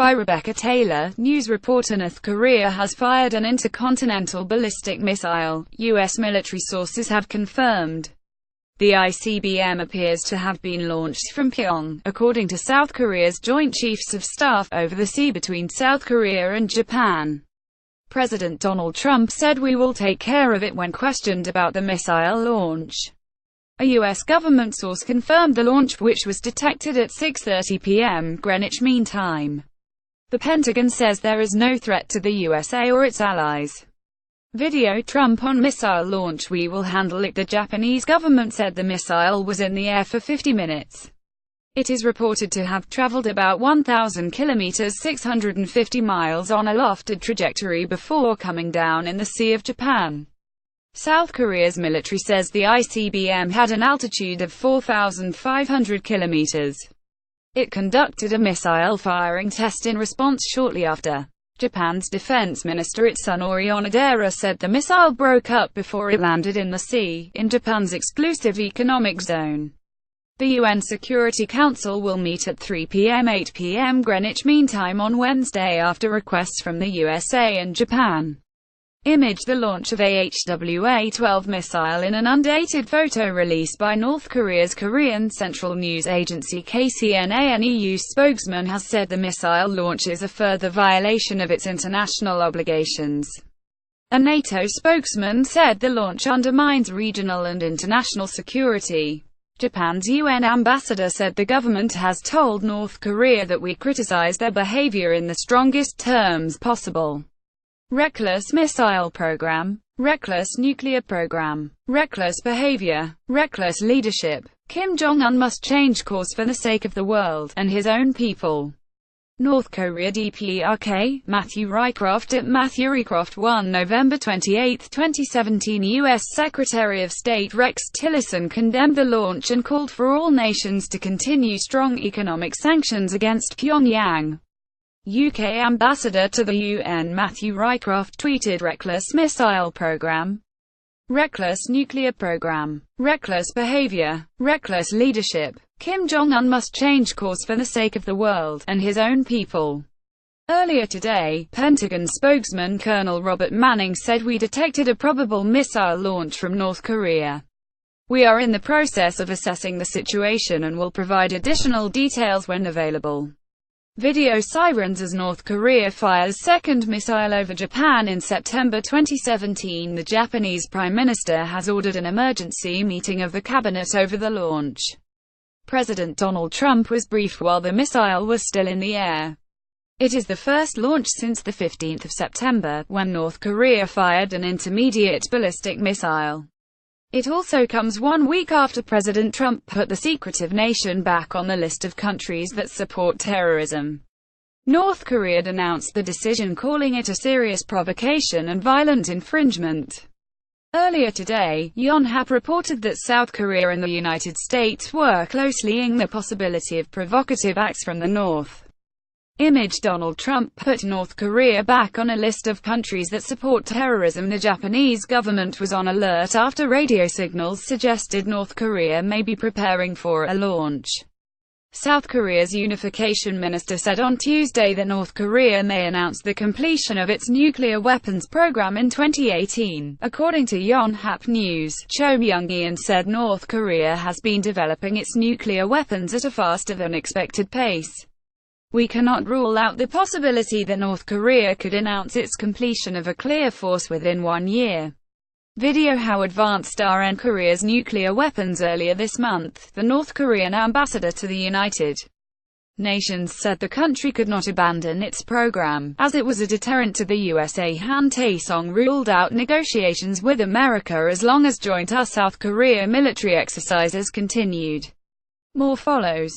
By Rebecca Taylor, news reporter. North Korea has fired an intercontinental ballistic missile, U.S. military sources have confirmed. The ICBM appears to have been launched from Pyong, according to South Korea's Joint Chiefs of Staff, over the sea between South Korea and Japan. President Donald Trump said, "We will take care of it," when questioned about the missile launch. A U.S. government source confirmed the launch, which was detected at 6:30 p.m. Greenwich Mean Time. The Pentagon says there is no threat to the USA or its allies. Video. Trump on missile launch: "We will handle it." The Japanese government said the missile was in the air for 50 minutes. It is reported to have traveled about 1,000 kilometers (650 miles) on a lofted trajectory before coming down in the Sea of Japan. South Korea's military says the ICBM had an altitude of 4,500 kilometers. It conducted a missile firing test in response shortly after. Japan's defense minister Itsunori Onodera said the missile broke up before it landed in the sea, in Japan's exclusive economic zone. The UN Security Council will meet at 3 p.m. 8 p.m. Greenwich Mean Time on Wednesday after requests from the USA and Japan. Image. The launch of a HWA-12 missile in an undated photo released by North Korea's Korean Central News Agency KCNA. An EU spokesman has said the missile launch is a further violation of its international obligations. A NATO spokesman said the launch undermines regional and international security. Japan's UN ambassador said the government has told North Korea that we criticize their behavior in the strongest terms possible. Reckless missile program, reckless nuclear program, reckless behavior, reckless leadership. Kim Jong-un must change course for the sake of the world and his own people. North Korea. DPRK, Matthew Rycroft at Matthew Rycroft. 1 November 28, 2017. U.S. Secretary of State Rex Tillerson condemned the launch and called for all nations to continue strong economic sanctions against Pyongyang. UK Ambassador to the UN Matthew Rycroft tweeted, "Reckless missile program, reckless nuclear program, reckless behavior, reckless leadership. Kim Jong-un must change course for the sake of the world and his own people." Earlier today, Pentagon spokesman Colonel Robert Manning said, "We detected a probable missile launch from North Korea. We are in the process of assessing the situation and will provide additional details when available." Video. Sirens as North Korea fires second missile over Japan. In September 2017, the Japanese Prime Minister has ordered an emergency meeting of the cabinet over the launch. President Donald Trump was briefed while the missile was still in the air. It is the first launch since the 15th of September, when North Korea fired an intermediate ballistic missile. It also comes 1 week after President Trump put the secretive nation back on the list of countries that support terrorism. North Korea denounced the decision, calling it a serious provocation and violent infringement. Earlier today, Yonhap reported that South Korea and the United States were closely eyeing the possibility of provocative acts from the North. Image. Donald Trump put North Korea back on a list of countries that support terrorism. The Japanese government was on alert after radio signals suggested North Korea may be preparing for a launch. South Korea's unification minister said on Tuesday that North Korea may announce the completion of its nuclear weapons program in 2018. According to Yonhap News, Cho Myung-yeon said North Korea has been developing its nuclear weapons at a faster than expected pace. "We cannot rule out the possibility that North Korea could announce its completion of a clear force within 1 year." Video. How advanced are Korea's nuclear weapons? Earlier this month, the North Korean ambassador to the United Nations said the country could not abandon its program, as it was a deterrent to the USA. Han Tae-song ruled out negotiations with America as long as joint US-South Korea military exercises continued. More follows.